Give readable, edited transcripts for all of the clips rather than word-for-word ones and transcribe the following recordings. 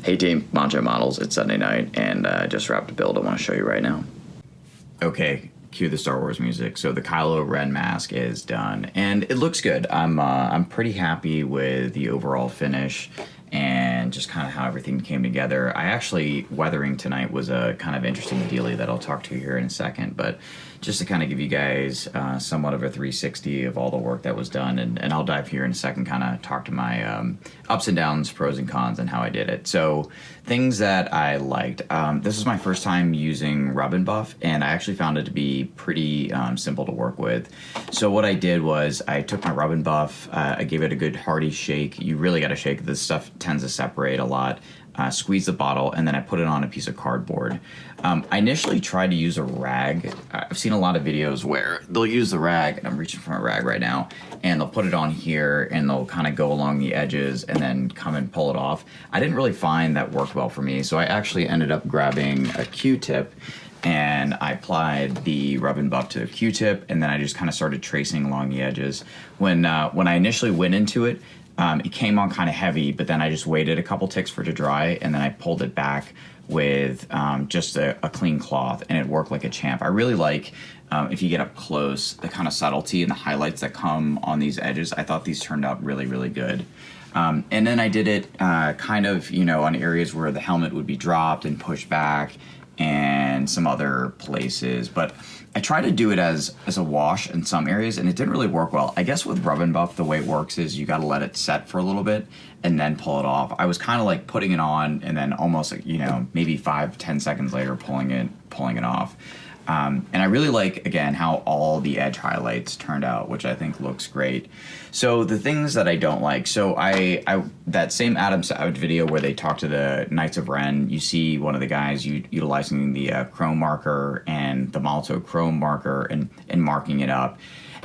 Hey team, Macho Models, it's Sunday night, and I just wrapped a build I want to show you right now. Okay, cue the Star Wars music. So the Kylo Ren mask is done, and it looks good. I'm pretty happy with the overall finish and just kind of how everything came together. I actually, weathering tonight was a kind of interesting dealie that I'll talk to here in a second, but just to kind of give you guys somewhat of a 360 of all the work that was done, and I'll dive here in a second, kind of talk to my ups and downs, pros and cons, and how I did it. So things that I liked. This is my first time using Rub and Buff, and I actually found it to be pretty simple to work with. So what I did was I took my Rub and Buff, I gave it a good hearty shake. You really got to shake. This stuff tends to separate a lot. Squeeze the bottle, and then I put it on a piece of cardboard. I initially tried to use a rag. I've seen a lot of videos where they'll use the rag, and I'm reaching for a rag right now, and they'll put it on here, and they'll kind of go along the edges and then come and pull it off. I didn't really find that worked well for me, so I actually ended up grabbing a Q-tip, and I applied the Rub and Buff to the Q-tip, and then I just kind of started tracing along the edges. When I initially went into it, it came on kind of heavy, but then I just waited a couple ticks for it to dry, and then I pulled it back with just a clean cloth, and it worked like a champ. I really like, if you get up close, the kind of subtlety and the highlights that come on these edges. I thought these turned out really, really good. And then I did it kind of, on areas where the helmet would be dropped and pushed back, and some other places, but I try to do it as a wash in some areas, and it didn't really work well. I guess with Rub and Buff, the way it works is you got to let it set for a little bit and then pull it off. I was kind of like putting it on and then almost maybe 5-10 seconds later pulling it off. And I really like, again, how all the edge highlights turned out, which I think looks great. So the things that I don't like, so I that same Adam Savage video where they talk to the Knights of Ren, you see one of the guys utilizing the chrome marker and the Malto chrome marker and marking it up.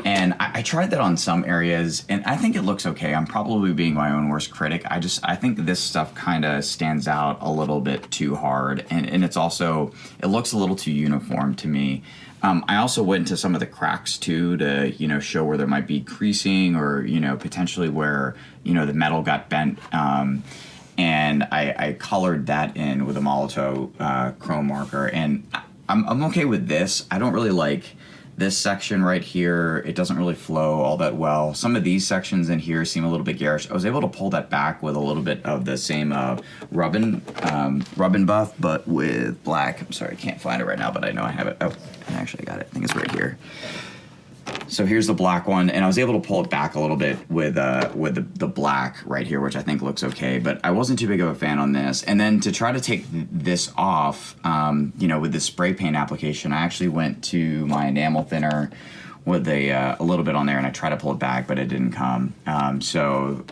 And I tried that on some areas, and I think it looks okay. I'm probably being my own worst critic. I think this stuff kind of stands out a little bit too hard, and it's also, it looks a little too uniform to me. I also went into some of the cracks too to, show where there might be creasing or, potentially where, the metal got bent. And I colored that in with a Malto chrome marker, and I'm okay with this. I don't really like this section right here. It doesn't really flow all that well. Some of these sections in here seem a little bit garish. I was able to pull that back with a little bit of the same Rub and Buff, but with black. I'm sorry, I can't find it right now, but I know I have it. Oh, I actually got it. I think it's right here. So here's the black one, and I was able to pull it back a little bit with the black right here, which I think looks okay, but I wasn't too big of a fan on this. And then to try to take this off, with the spray paint application, I actually went to my enamel thinner with a little bit on there, and I tried to pull it back, but it didn't come. So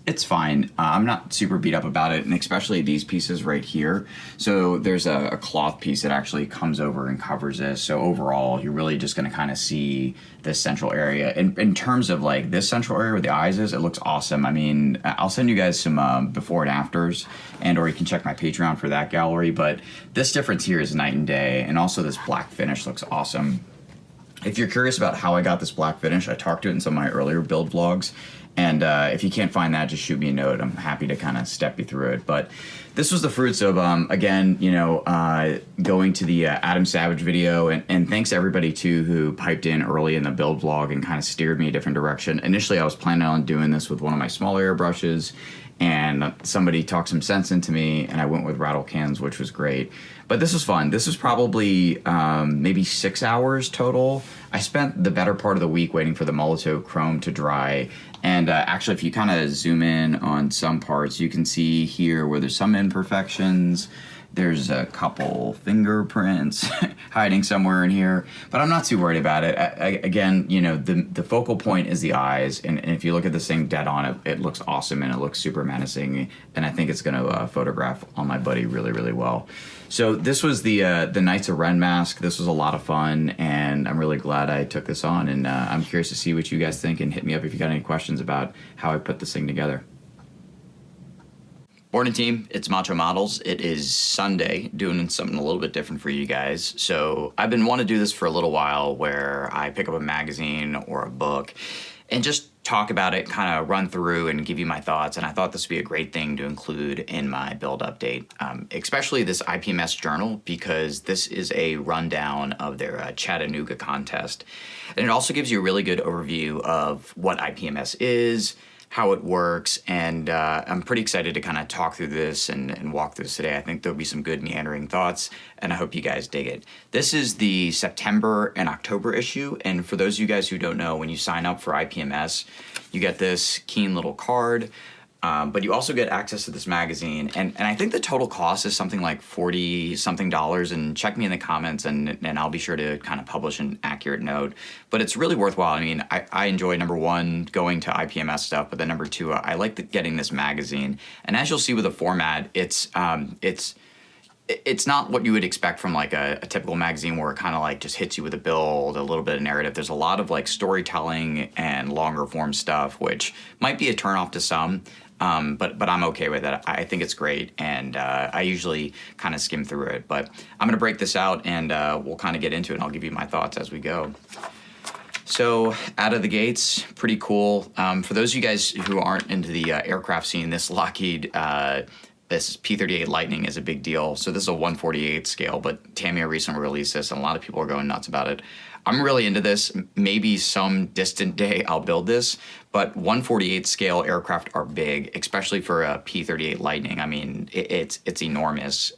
it's fine. I'm not super beat up about it, and especially these pieces right here. So there's a cloth piece that actually comes over and covers this. So overall, you're really just going to kind of see this central area. In terms of like this central area where the eyes is, it looks awesome. I mean, I'll send you guys some before and afters, or you can check my Patreon for that gallery. But this difference here is night and day, and also this black finish looks awesome. If you're curious about how I got this black finish, I talked to it in some of my earlier build vlogs, and if you can't find that, just shoot me a note. I'm happy to kind of step you through it. But this was the fruits of, again, going to the Adam Savage video, and thanks to everybody, too, who piped in early in the build vlog and kind of steered me a different direction. Initially, I was planning on doing this with one of my smaller airbrushes, and somebody talked some sense into me, and I went with rattle cans, which was great. But this was fun. This was probably maybe 6 hours total. I spent the better part of the week waiting for the Malto chrome to dry. And actually, if you kind of zoom in on some parts, you can see here where there's some imperfections. There's a couple fingerprints hiding somewhere in here, but I'm not too worried about it. Again, the focal point is the eyes, and if you look at this thing dead on, it looks awesome, and it looks super menacing, and I think it's going to photograph on my buddy really, really well. So this was the Knights of Ren mask. This was a lot of fun, and I'm really glad I took this on, and I'm curious to see what you guys think, and hit me up if you got any questions about how I put this thing together. Morning team, it's Macho Models. It is Sunday, doing something a little bit different for you guys. So I've been wanting to do this for a little while, where I pick up a magazine or a book and just talk about it, kind of run through and give you my thoughts. And I thought this would be a great thing to include in my build update, especially this IPMS journal, because this is a rundown of their Chattanooga contest. And it also gives you a really good overview of what IPMS is, how it works, and I'm pretty excited to kind of talk through this and walk through this today. I think there'll be some good meandering thoughts, and I hope you guys dig it. This is the September and October issue, and for those of you guys who don't know, when you sign up for IPMS, you get this keen little card, but you also get access to this magazine, and I think the total cost is something like $40-something, and check me in the comments, and I'll be sure to kind of publish an accurate note. But it's really worthwhile. I mean, I enjoy, number one, going to IPMS stuff, but then number two, I like getting this magazine. And as you'll see with the format, it's not what you would expect from like a typical magazine where it kind of like just hits you with a build, a little bit of narrative. There's a lot of like storytelling and longer form stuff, which might be a turnoff to some. But I'm okay with it. I think it's great, and I usually kind of skim through it. But I'm going to break this out, and we'll kind of get into it, and I'll give you my thoughts as we go. So out of the gates, pretty cool. For those of you guys who aren't into the aircraft scene, this Lockheed, this P-38 Lightning is a big deal. So this is a 1/48 scale, but Tamiya recently released this, and a lot of people are going nuts about it. I'm really into this. Maybe some distant day I'll build this, but 1/48 scale aircraft are big, especially for a P-38 Lightning. I mean, it's enormous.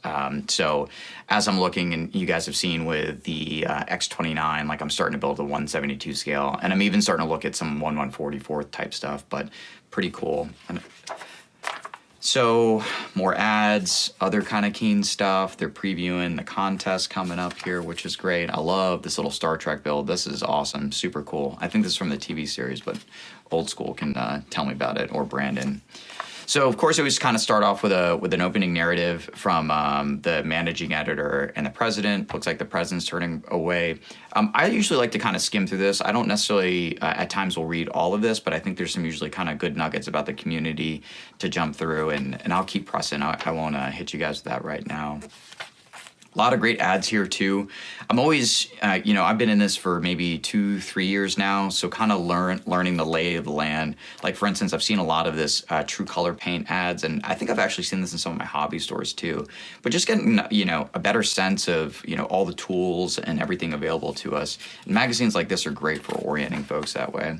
So as I'm looking, and you guys have seen with the X-29, like I'm starting to build a 172 scale, and I'm even starting to look at some 1/144 type stuff, but pretty cool. So more ads, other kind of keen stuff. They're previewing the contest coming up here, which is great. I love this little Star Trek build. This is awesome, super cool. I think this is from the TV series, but Old School can tell me about it, or Brandon. So of course, it was kind of start off with an opening narrative from the managing editor and the president. Looks like the president's turning away. I usually like to kind of skim through this. I don't necessarily at times will read all of this, but I think there's some usually kind of good nuggets about the community to jump through, and I'll keep pressing. I won't hit you guys with that right now. A lot of great ads here too. I'm always, I've been in this for maybe 2-3 years now, so kind of learning the lay of the land. Like for instance, I've seen a lot of this True Color Paint ads, and I think I've actually seen this in some of my hobby stores too. But just getting, a better sense of, all the tools and everything available to us. And magazines like this are great for orienting folks that way.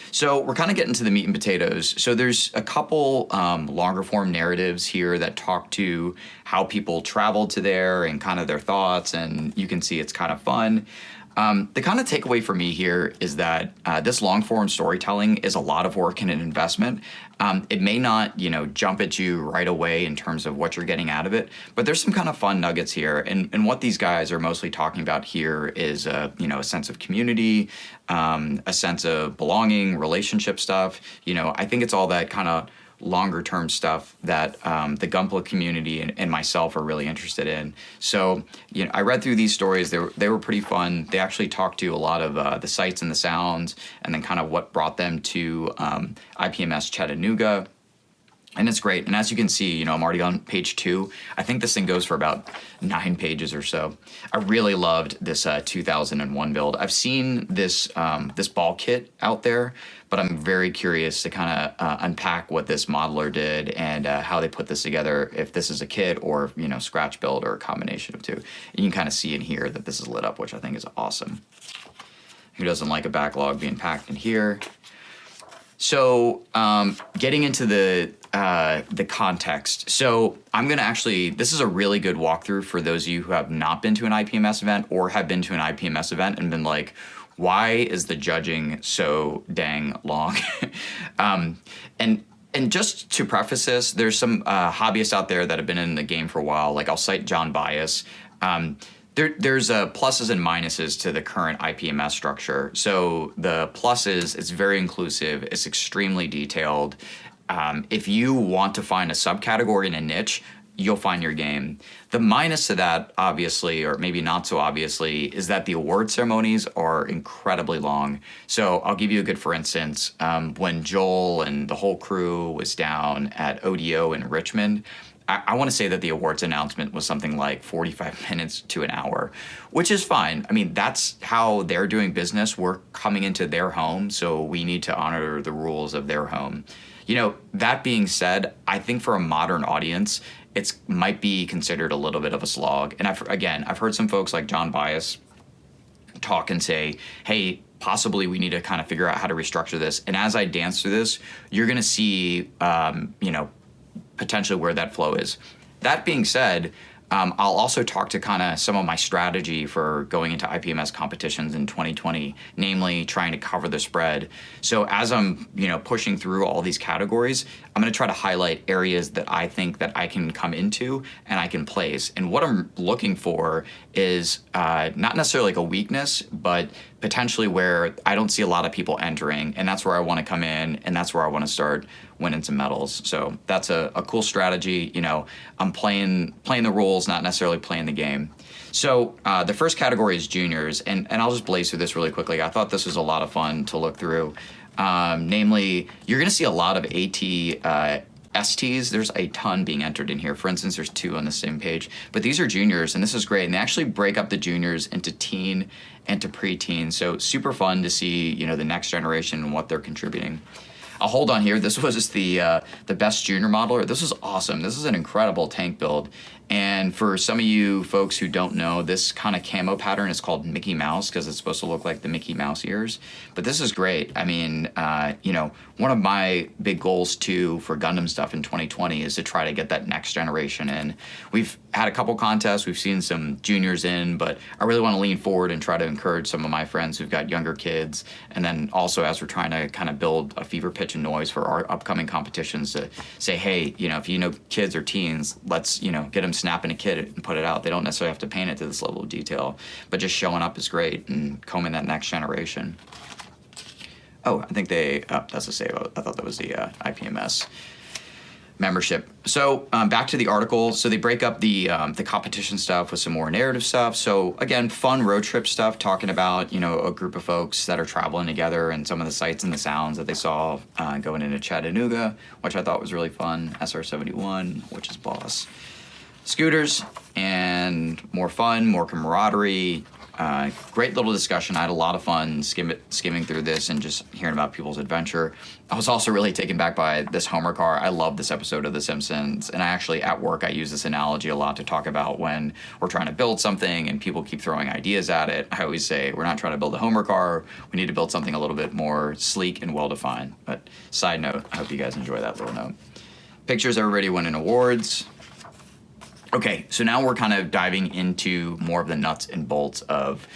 So we're kind of getting to the meat and potatoes. So there's a couple longer form narratives here that talk to how people traveled to there and kind of their thoughts, and you can see it's kind of fun. The kind of takeaway for me here is that this long form storytelling is a lot of work and an investment. It may not, jump at you right away in terms of what you're getting out of it, but there's some kind of fun nuggets here. And what these guys are mostly talking about here is, a sense of community, a sense of belonging, relationship stuff. I think it's all that kind of longer term stuff that the Gunpla community and myself are really interested in. So, I read through these stories. They were pretty fun. They actually talked to a lot of the sights and the sounds, and then kind of what brought them to IPMS Chattanooga. And it's great. And as you can see, I'm already on page 2. I think this thing goes for about 9 pages or so. I really loved this 2001 build. I've seen this this ball kit out there, but I'm very curious to kind of unpack what this modeler did and how they put this together, if this is a kit or, scratch build or a combination of two. And you can kind of see in here that this is lit up, which I think is awesome. Who doesn't like a backlog being packed in here? So getting into the context. So I'm going to actually, this is a really good walkthrough for those of you who have not been to an IPMS event or have been to an IPMS event and been like, why is the judging so dang long? And just to preface this, there's some hobbyists out there that have been in the game for a while. Like I'll cite John Bias. There's pluses and minuses to the current IPMS structure. So the pluses, it's very inclusive. It's extremely detailed. If you want to find a subcategory in a niche, you'll find your game. The minus to that, obviously, or maybe not so obviously, is that the award ceremonies are incredibly long. So I'll give you a good for instance. When Joel and the whole crew was down at ODO in Richmond, I want to say that the awards announcement was something like 45 minutes to an hour, which is fine. I mean, that's how they're doing business. We're coming into their home, so we need to honor the rules of their home. That being said, I think for a modern audience, it might be considered a little bit of a slog. And I've heard some folks like John Bias talk and say, hey, possibly we need to kind of figure out how to restructure this. And as I dance through this, you're going to see, potentially where that flow is. That being said, I'll also talk to kind of some of my strategy for going into IPMS competitions in 2020, namely trying to cover the spread. So as I'm, pushing through all these categories, I'm going to try to highlight areas that I think that I can come into and I can place. And what I'm looking for is not necessarily like a weakness, but potentially where I don't see a lot of people entering, and that's where I want to come in, and that's where I want to start winning some medals. So that's a cool strategy. I'm playing the rules, not necessarily playing the game. So the first category is juniors, and I'll just blaze through this really quickly. I thought this was a lot of fun to look through. Namely, you're going to see a lot of AT STs. There's a ton being entered in here. For instance, there's 2 on the same page, but these are juniors, and this is great. And they actually break up the juniors into teen and to preteen. So super fun to see, the next generation and what they're contributing. I'll hold on here. This was the best junior modeler. This is awesome. This is an incredible tank build. And for some of you folks who don't know, this kind of camo pattern is called Mickey Mouse because it's supposed to look like the Mickey Mouse ears. But this is great. I mean, one of my big goals too for Gundam stuff in 2020 is to try to get that next generation in. We've had a couple contests. We've seen some juniors in, but I really want to lean forward and try to encourage some of my friends who've got younger kids. And then also as we're trying to kind of build a fever pitch and noise for our upcoming competitions to say, hey, if you know kids or teens, let's, get them snapping a kid and put it out. They don't necessarily have to paint it to this level of detail, but just showing up is great and combing that next generation. Oh, I think that's a save. I thought that was the IPMS membership. So back to the article. So they break up the competition stuff with some more narrative stuff. So again, fun road trip stuff, talking about, a group of folks that are traveling together and some of the sights and the sounds that they saw going into Chattanooga, which I thought was really fun. SR-71, which is boss. Scooters and more fun, more camaraderie. Great little discussion. I had a lot of fun skimming through this and just hearing about people's adventure. I was also really taken back by this Homer car. I love this episode of The Simpsons, and I actually, at work, I use this analogy a lot to talk about when we're trying to build something and people keep throwing ideas at it. I always say, we're not trying to build a Homer car. We need to build something a little bit more sleek and well-defined. But side note, I hope you guys enjoy that little note. Pictures, everybody winning awards. Okay, so now we're kind of diving into more of the nuts and bolts of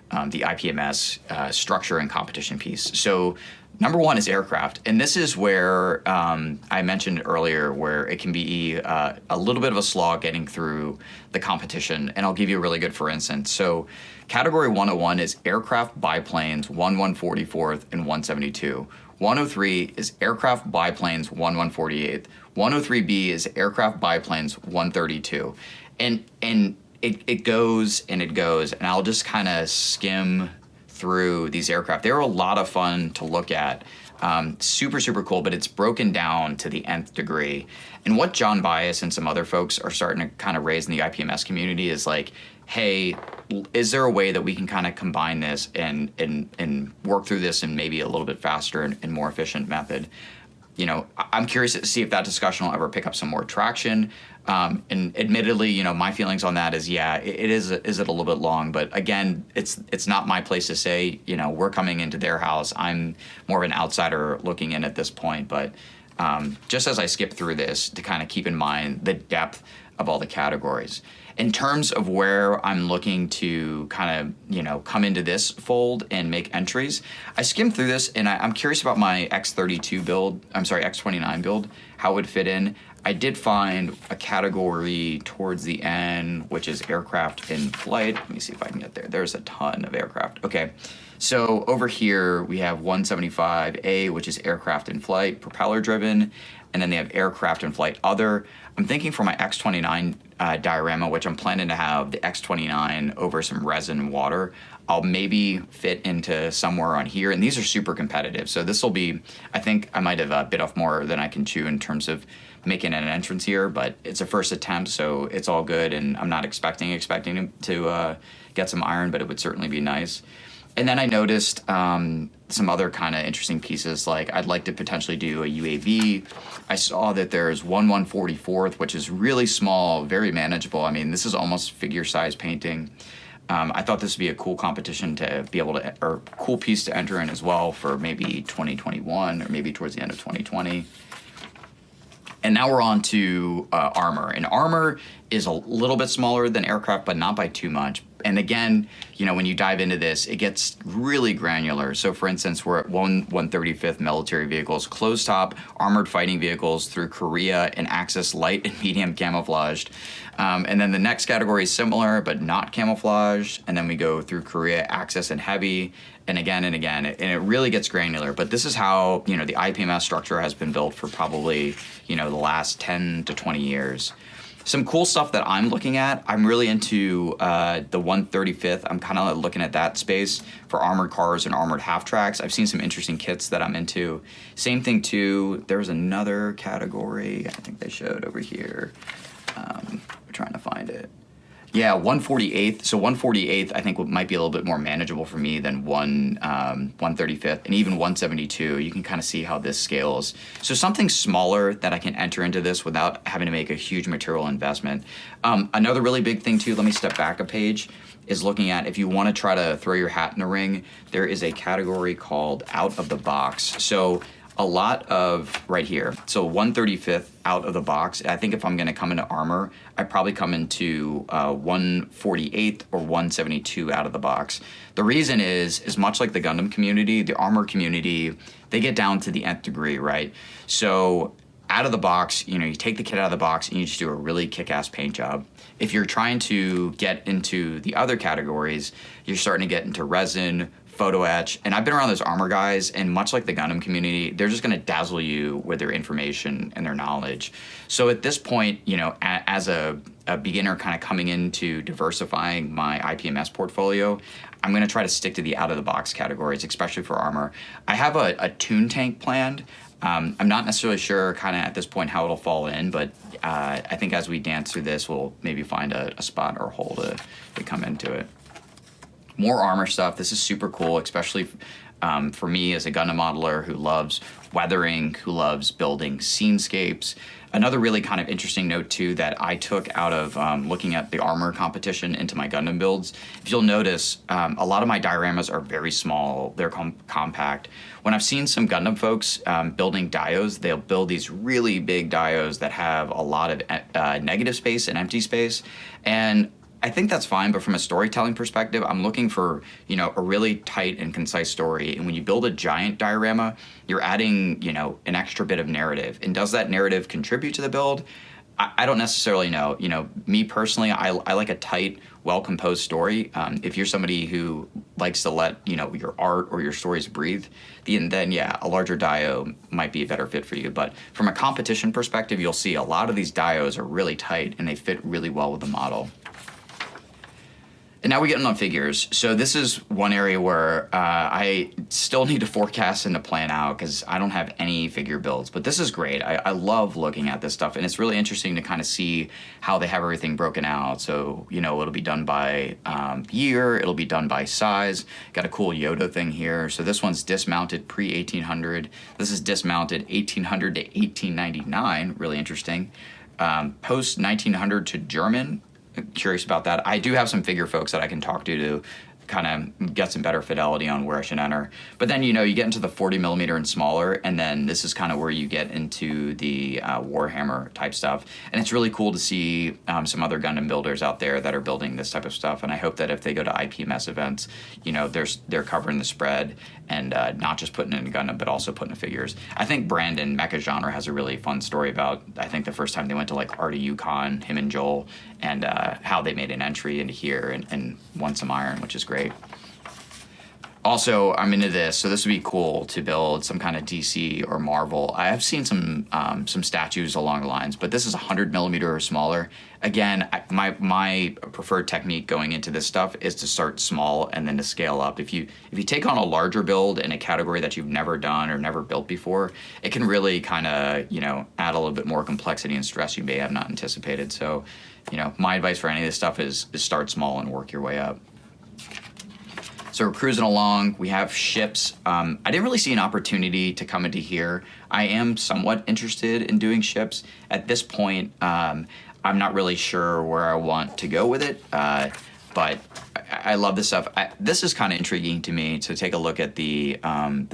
the IPMS structure and competition piece. So number one is aircraft, and this is where I mentioned earlier where it can be a little bit of a slog getting through the competition, and I'll give you a really good for instance. So category 101 is aircraft biplanes 1/144th and 172. 103 is aircraft biplanes 1/148th. 103B is aircraft biplanes 132. And it goes and it goes, and I'll just kind of skim through these aircraft. They're a lot of fun to look at. Super, super cool, but it's broken down to the nth degree. And what John Bias and some other folks are starting to kind of raise in the IPMS community is like, hey, is there a way that we can kind of combine this and work through this in maybe a little bit faster and more efficient method? I'm curious to see if that discussion will ever pick up some more traction. And admittedly, my feelings on that is, yeah, is it a little bit long? But again, it's not my place to say, we're coming into their house. I'm more of an outsider looking in at this point. But just as I skip through this, to kind of keep in mind the depth of all the categories. In terms of where I'm looking to kind of, come into this fold and make entries, I skimmed through this and I'm curious about my X29 build, how it would fit in. I did find a category towards the end, which is aircraft in flight. Let me see if I can get there. There's a ton of aircraft. Okay, so over here we have 175A, which is aircraft in flight, propeller driven, and then they have aircraft in flight other. I'm thinking for my X29 diorama, which I'm planning to have the X29 over some resin and water, I'll maybe fit into somewhere on here. And these are super competitive. So this will be, I think I might have bit off more than I can chew in terms of making an entrance here, but it's a first attempt, so it's all good, and I'm not expecting to get some iron, but it would certainly be nice. And then I noticed some other kind of interesting pieces, like I'd like to potentially do a UAV. I saw that there's 1/144th, which is really small, very manageable. I mean, this is almost figure size painting. I thought this would be a cool competition to be able to, or cool piece to enter in as well for maybe 2021 or maybe towards the end of 2020. And now we're on to armor. And armor is a little bit smaller than aircraft, but not by too much. And again, you know, when you dive into this, it gets really granular. So for instance, we're at 1/135th military vehicles, closed top armored fighting vehicles through Korea and Axis light and medium camouflaged. And then the next category is similar, but not camouflaged. And then we go through Korea, Axis, and heavy, and again and again. And it really gets granular. But this is how, you know, the IPMS structure has been built for probably, you know, the last 10 to 20 years. Some cool stuff that I'm looking at, I'm really into the 135th. I'm kind of looking at that space for armored cars and armored half tracks. I've seen some interesting kits that I'm into. Same thing too, there's another category I think they showed over here. We're trying to find it. Yeah, 148th. So 148th I think might be a little bit more manageable for me than 135th, and even 172. You can kind of see how this scales. So something smaller that I can enter into this without having to make a huge material investment. Another really big thing too, let me step back a page, is looking at if you want to try to throw your hat in the ring, there is a category called out of the box. So a lot of right here. So 135th out of the box. I think if I'm going to come into armor, I probably come into 148th or 172 out of the box. The reason is much like the Gundam community, the armor community, they get down to the nth degree, right? So out of the box, you know, you take the kit out of the box and you just do a really kick-ass paint job. If you're trying to get into the other categories, you're starting to get into resin, photo etch, and I've been around those armor guys, and much like the Gundam community, they're just going to dazzle you with their information and their knowledge. So at this point, you know, as a beginner kind of coming into diversifying my IPMS portfolio, I'm going to try to stick to the out-of-the-box categories, especially for armor. I have a tune tank planned. I'm not necessarily sure kind of at this point how it'll fall in, but I think as we dance through this, we'll maybe find a spot or hole to come into it. More armor stuff. This is super cool, especially for me as a Gundam modeler who loves weathering, who loves building scenescapes. Another really kind of interesting note too that I took out of looking at the armor competition into my Gundam builds. If you'll notice, a lot of my dioramas are very small. They're compact. When I've seen some Gundam folks building dios, they'll build these really big dios that have a lot of negative space and empty space. And I think that's fine, but from a storytelling perspective, I'm looking for, you know, a really tight and concise story. And when you build a giant diorama, you're adding, you know, an extra bit of narrative. And does that narrative contribute to the build? I don't necessarily know. You know, me personally, I like a tight, well-composed story. If you're somebody who likes to let, you know, your art or your stories breathe, then yeah, a larger dio might be a better fit for you. But from a competition perspective, you'll see a lot of these dios are really tight and they fit really well with the model. And now we get on figures. So this is one area where I still need to forecast and to plan out because I don't have any figure builds. But this is great. I love looking at this stuff. And it's really interesting to kind of see how they have everything broken out. So, you know, it'll be done by year. It'll be done by size. Got a cool Yoda thing here. So this one's dismounted pre-1800. This is dismounted 1800 to 1899. Really interesting. Post-1900 to German. Curious about that. I do have some figure folks that I can talk to kind of get some better fidelity on where I should enter. But then, you know, you get into the 40 millimeter and smaller, and then this is kind of where you get into the Warhammer type stuff. And it's really cool to see some other Gundam builders out there that are building this type of stuff. And I hope that if they go to IPMS events, you know, they're covering the spread and not just putting in a Gundam, but also putting in figures. I think Brandon Mecha Genre has a really fun story about, I think the first time they went to like Art of Yukon, him and Joel, and how they made an entry into here and won some iron, which is great. Also, I'm into this, so this would be cool to build some kind of DC or Marvel. I have seen some statues along the lines, but this is 100 millimeter or smaller. Again, my preferred technique going into this stuff is to start small and then to scale up. If you take on a larger build in a category that you've never done or never built before, it can really kind of add a little bit more complexity and stress you may have not anticipated. So, my advice for any of this stuff is start small and work your way up. So we're cruising along. We have ships. I didn't really see an opportunity to come into here. I am somewhat interested in doing ships. At this point, I'm not really sure where I want to go with it, but I love this stuff. This is kind of intriguing to me to take a look at the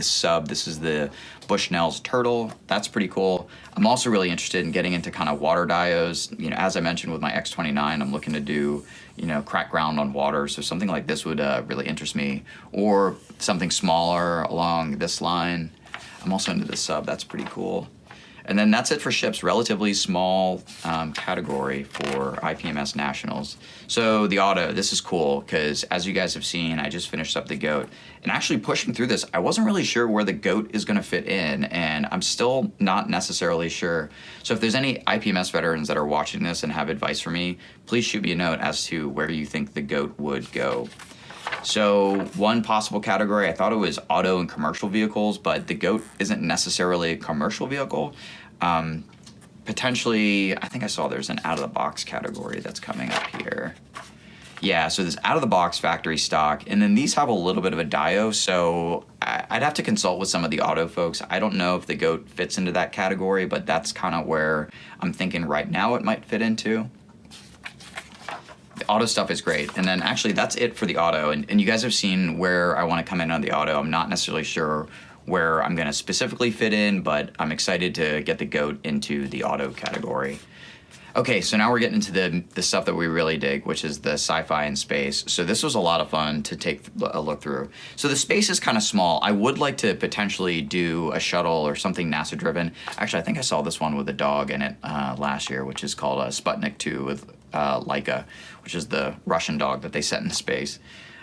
sub. This is the Bushnell's turtle. That's pretty cool. I'm also really interested in getting into kind of water dios. As I mentioned with my X29, I'm looking to do crack ground on water. So something like this would really interest me, or something smaller along this line. I'm also into this sub. That's pretty cool. And then that's it for ships. Relatively small category for IPMS Nationals. So the auto, this is cool because as you guys have seen, I just finished up the GOAT. And actually pushing through this, I wasn't really sure where the GOAT is going to fit in, and I'm still not necessarily sure. So if there's any IPMS veterans that are watching this and have advice for me, please shoot me a note as to where you think the GOAT would go. So one possible category, I thought it was auto and commercial vehicles, but the GOAT isn't necessarily a commercial vehicle. Potentially, I think I saw there's an out-of-the-box category that's coming up here. Yeah, so there's out-of-the-box factory stock, and then these have a little bit of a dio, so I'd have to consult with some of the auto folks. I don't know if the GOAT fits into that category, but that's kind of where I'm thinking right now it might fit into. The auto stuff is great. And then actually that's it for the auto. And you guys have seen where I want to come in on the auto. I'm not necessarily sure where I'm going to specifically fit in, but I'm excited to get the GOAT into the auto category. Okay, so now we're getting into the stuff that we really dig, which is the sci-fi and space. So this was a lot of fun to take a look through. So the space is kind of small. I would like to potentially do a shuttle or something NASA driven. Actually, I think I saw this one with a dog in it last year, which is called Sputnik 2 with Laika, which is the Russian dog that they sent into space.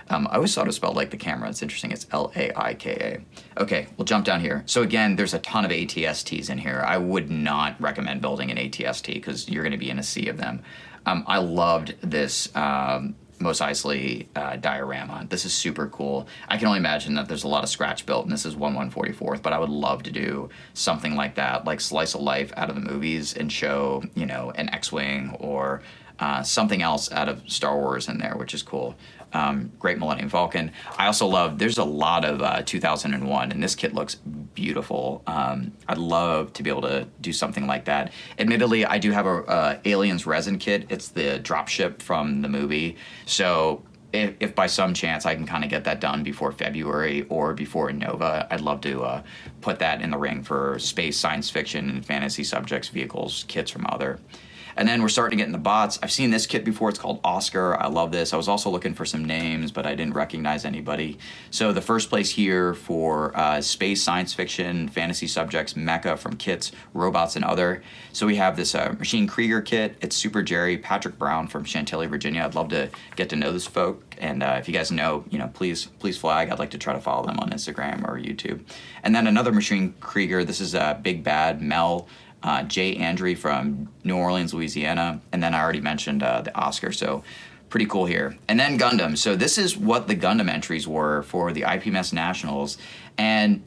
I always thought it was spelled like the camera. It's interesting. It's Laika. Okay, we'll jump down here. So again, there's a ton of ATSTs in here. I would not recommend building an ATST because you're going to be in a sea of them. I loved this Mos Eisley diorama. This is super cool. I can only imagine that there's a lot of scratch built, and this is 1/144th, but I would love to do something like that, like slice of life out of the movies and show, an X-Wing or something else out of Star Wars in there, which is cool. Great Millennium Falcon. I also love, there's a lot of 2001, and this kit looks beautiful. I'd love to be able to do something like that. Admittedly, I do have a Aliens resin kit. It's the dropship from the movie. So if by some chance I can kind of get that done before February or before Innova, I'd love to put that in the ring for space, science fiction, and fantasy subjects, vehicles, kits from other. And then we're starting to get in the bots. I've seen this kit before. It's called Oscar. I love this. I was also looking for some names, but I didn't recognize anybody. So the first place here for space, science fiction, fantasy subjects, mecha from kits, robots, and other. So we have this Machine Krieger kit. It's Super Jerry, Patrick Brown from Chantilly, Virginia. I'd love to get to know this folk. And if you guys know, please flag. I'd like to try to follow them on Instagram or YouTube. And then another Machine Krieger. This is Big Bad Mel. Jay Andre from New Orleans, Louisiana, and then I already mentioned the Oscar, so pretty cool here. And then Gundam. So this is what the Gundam entries were for the IPMS Nationals, and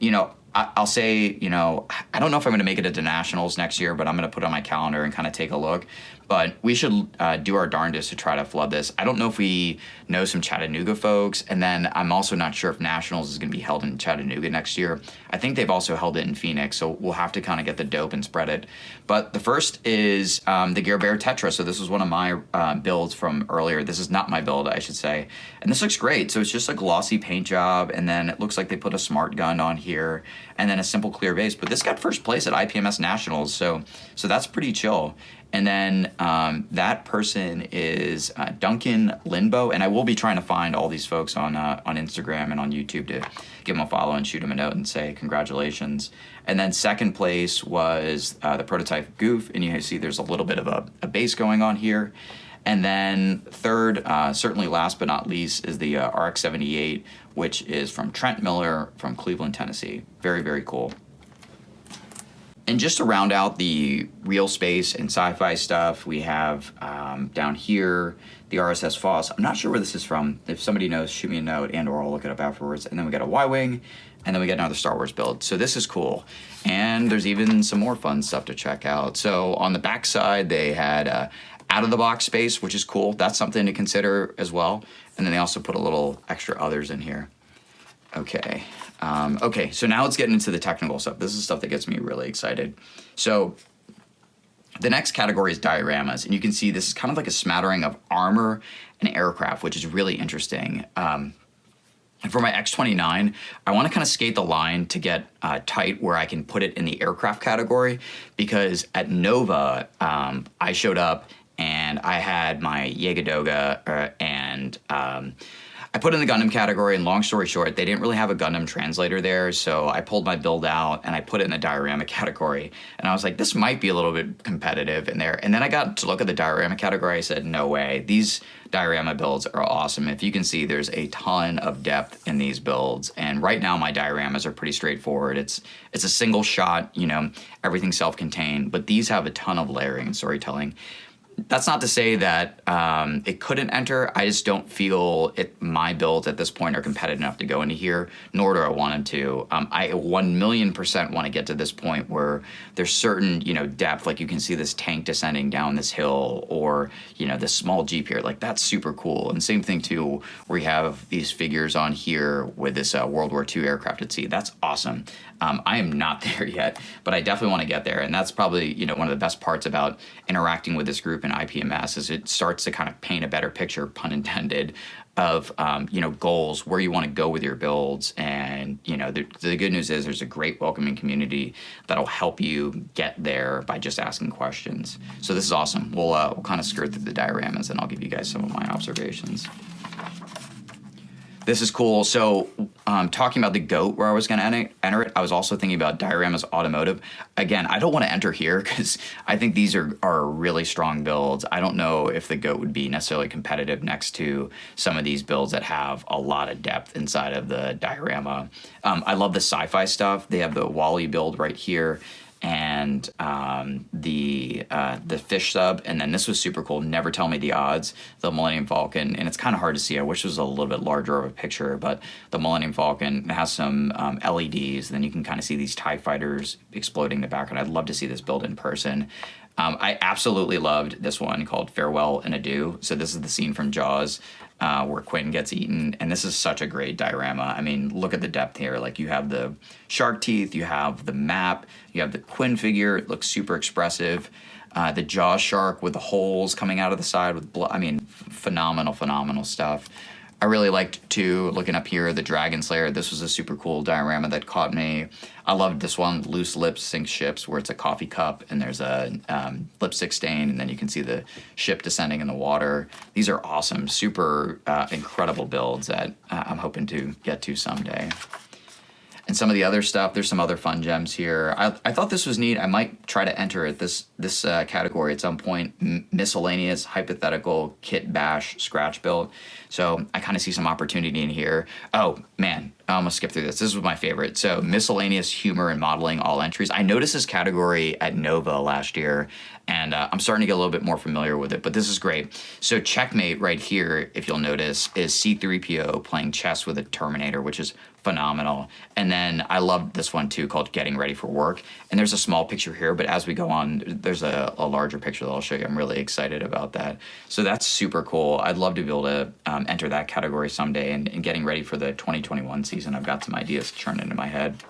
I'll say, I don't know if I'm going to make it into Nationals next year, but I'm going to put it on my calendar and kind of take a look. But we should do our darndest to try to flood this. I don't know if we know some Chattanooga folks, and then I'm also not sure if Nationals is going to be held in Chattanooga next year. I think they've also held it in Phoenix, so we'll have to kind of get the dope and spread it. But the first is the Gear Bear Tetra. So this was one of my builds from earlier. This is not my build, I should say. And this looks great. So it's just a glossy paint job, and then it looks like they put a smart gun on here, and then a simple clear base. But this got first place at IPMS Nationals, so that's pretty chill. And then that person is Duncan Linbo, and I will be trying to find all these folks on Instagram and on YouTube to give them a follow and shoot them a note and say congratulations. And then second place was the prototype Goof, and you see there's a little bit of a base going on here. And then third, certainly last but not least, is the RX-78, which is from Trent Miller from Cleveland, Tennessee. Very, very cool. And just to round out the real space and sci-fi stuff, we have down here the RSS Foss. I'm not sure where this is from. If somebody knows, shoot me a note and or I'll look it up afterwards. And then we got a Y-Wing, and then we got another Star Wars build. So this is cool. And there's even some more fun stuff to check out. So on the back side, they had out-of-the-box space, which is cool. That's something to consider as well. And then they also put a little extra others in here. Okay. Okay, so now let's get into the technical stuff. This is stuff that gets me really excited. So the next category is dioramas, and you can see this is kind of like a smattering of armor and aircraft, which is really interesting. And for my X-29, I want to kind of skate the line to get tight where I can put it in the aircraft category, because at Nova, I showed up and I had my Yegadoga and I put in the Gundam category, and long story short, they didn't really have a Gundam translator there, so I pulled my build out and I put it in the diorama category. And I was like, this might be a little bit competitive in there. And then I got to look at the diorama category. I said, no way. These diorama builds are awesome. If you can see, there's a ton of depth in these builds. And right now, my dioramas are pretty straightforward. It's a single shot, you know, everything's self-contained, but these have a ton of layering and storytelling. That's not to say that it couldn't enter. I just don't feel my builds at this point are competitive enough to go into here, nor do I want them to. I 1,000,000% want to get to this point where there's certain, you know, depth, like you can see this tank descending down this hill, or, you know, this small Jeep here. Like, that's super cool. And same thing, too, where you have these figures on here with this World War II aircraft at sea. That's awesome. I am not there yet, but I definitely want to get there. And that's probably, you know, one of the best parts about interacting with this group in IPMS is it starts to kind of paint a better picture, pun intended, of, you know, goals, where you want to go with your builds. And, you know, the good news is there's a great welcoming community that'll help you get there by just asking questions. So this is awesome. We'll kind of skirt through the dioramas, and I'll give you guys some of my observations. This is cool. So talking about the GOAT where I was going to enter it, I was also thinking about Dioramas Automotive. Again, I don't want to enter here because I think these are really strong builds. I don't know if the GOAT would be necessarily competitive next to some of these builds that have a lot of depth inside of the diorama. I love the sci-fi stuff. They have the Wally build right here, and the fish sub, and then this was super cool, Never Tell Me the Odds, the Millennium Falcon, and it's kind of hard to see. I wish it was a little bit larger of a picture, but the Millennium Falcon has some LEDs, and then you can kind of see these TIE fighters exploding in the background. I'd love to see this build in person. I absolutely loved this one called Farewell and Adieu. So this is the scene from Jaws where Quentin gets eaten, and this is such a great diorama. I mean, look at the depth here. Like, you have the shark teeth, you have the map, you have the Quinn figure. It looks super expressive. The Jaws shark with the holes coming out of the side with blood. I mean, phenomenal stuff. I really liked, too, looking up here, the Dragon Slayer. This was a super cool diorama that caught me. I loved this one, Loose Lips Sink Ships, where it's a coffee cup and there's a lipstick stain, and then you can see the ship descending in the water. These are awesome, super incredible builds that I'm hoping to get to someday. And some of the other stuff, there's some other fun gems here. I thought this was neat. I might try to enter it this category at some point. Miscellaneous hypothetical kit bash scratch build. So I kind of see some opportunity in here. Oh man, I almost skipped through this. This was my favorite. So miscellaneous humor and modeling all entries. I noticed this category at Nova last year, and I'm starting to get a little bit more familiar with it, but this is great. So Checkmate right here, if you'll notice, is C-3PO playing chess with a Terminator, which is phenomenal. And then I love this one too, called Getting Ready for Work. And there's a small picture here, but as we go on, there's a larger picture that I'll show you. I'm really excited about that. So that's super cool. I'd love to be able to enter that category someday. And getting ready for the 2021 season, I've got some ideas to turn into my head.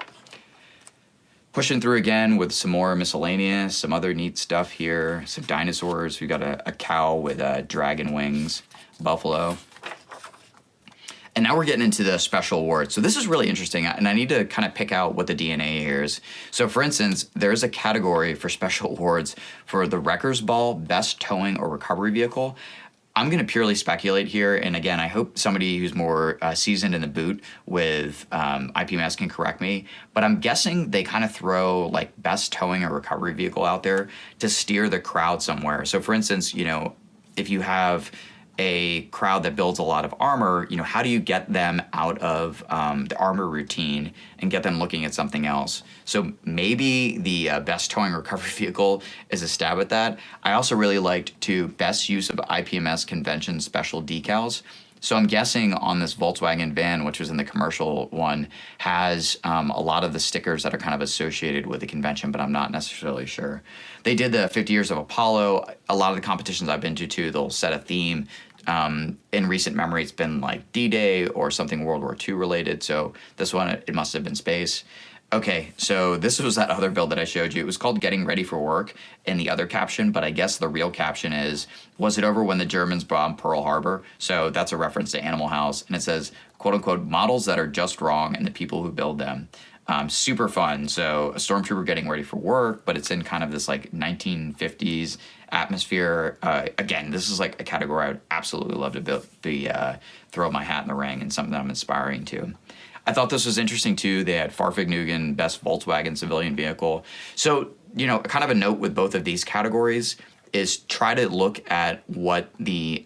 Pushing through again with some more miscellaneous, some other neat stuff here. Some dinosaurs. We got a cow with dragon wings, buffalo. And now we're getting into the special awards. So this is really interesting, and I need to kind of pick out what the DNA here is. So for instance, there's a category for special awards for the Wrecker's Ball Best Towing or Recovery Vehicle. I'm going to purely speculate here, and again, I hope somebody who's more seasoned in the boot with IPMS can correct me, but I'm guessing they kind of throw like best towing or recovery vehicle out there to steer the crowd somewhere. So for instance, you know, if you have a crowd that builds a lot of armor, how do you get them out of the armor routine and get them looking at something else? So maybe the best towing recovery vehicle is a stab at that. I also really liked best use of IPMS convention special decals. So I'm guessing on this Volkswagen van, which was in the commercial one, has a lot of the stickers that are kind of associated with the convention, but I'm not necessarily sure. They did the 50 Years of Apollo. A lot of the competitions I've been to, too, they'll set a theme. In recent memory, it's been like D-Day or something World War II related. So this one, it must have been space. Okay, so this was that other build that I showed you. It was called Getting Ready for Work in the other caption, but I guess the real caption is, was it over when the Germans bombed Pearl Harbor? So that's a reference to Animal House, and it says, quote unquote, models that are just wrong and the people who build them. Super fun. So a stormtrooper getting ready for work, but it's in kind of this like 1950s atmosphere. Again, this is like a category I would absolutely love to throw my hat in the ring and something that I'm aspiring to. I thought this was interesting, too. They had Farfignugan, Best Volkswagen Civilian Vehicle. So, kind of a note with both of these categories is try to look at what the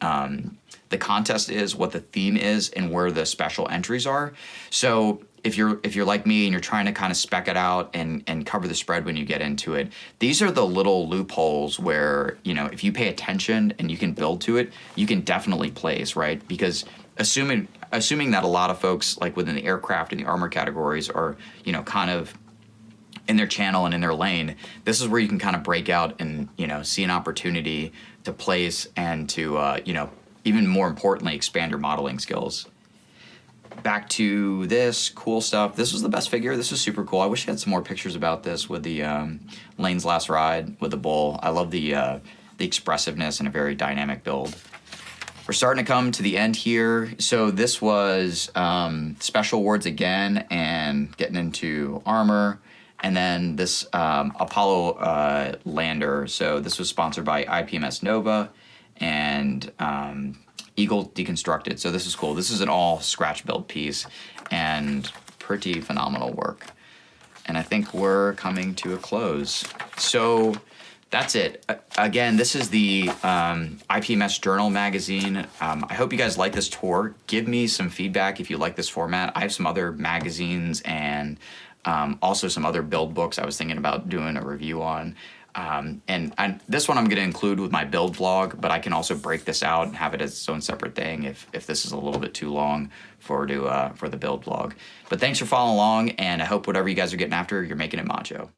contest is, what the theme is, and where the special entries are. So if you're like me and you're trying to kind of spec it out and cover the spread when you get into it, these are the little loopholes where, if you pay attention and you can build to it, you can definitely place, right? Because assuming that a lot of folks like within the aircraft and the armor categories are, kind of in their channel and in their lane, this is where you can kind of break out and, see an opportunity to place and to, even more importantly, expand your modeling skills. Back to this cool stuff. This was the best figure. This was super cool. I wish I had some more pictures about this with the Lane's Last Ride with the bull. I love the expressiveness and a very dynamic build. We're starting to come to the end here. So this was special awards again and getting into armor. And then this Apollo lander. So this was sponsored by IPMS Nova and Eagle Deconstructed. So this is cool. This is an all scratch build piece and pretty phenomenal work. And I think we're coming to a close. So that's it. Again, this is the IPMS Journal magazine. I hope you guys like this tour. Give me some feedback if you like this format. I have some other magazines and also some other build books I was thinking about doing a review on. And this one I'm going to include with my build vlog, but I can also break this out and have it as its own separate thing if this is a little bit too long for the build vlog. But thanks for following along, and I hope whatever you guys are getting after, you're making it macho.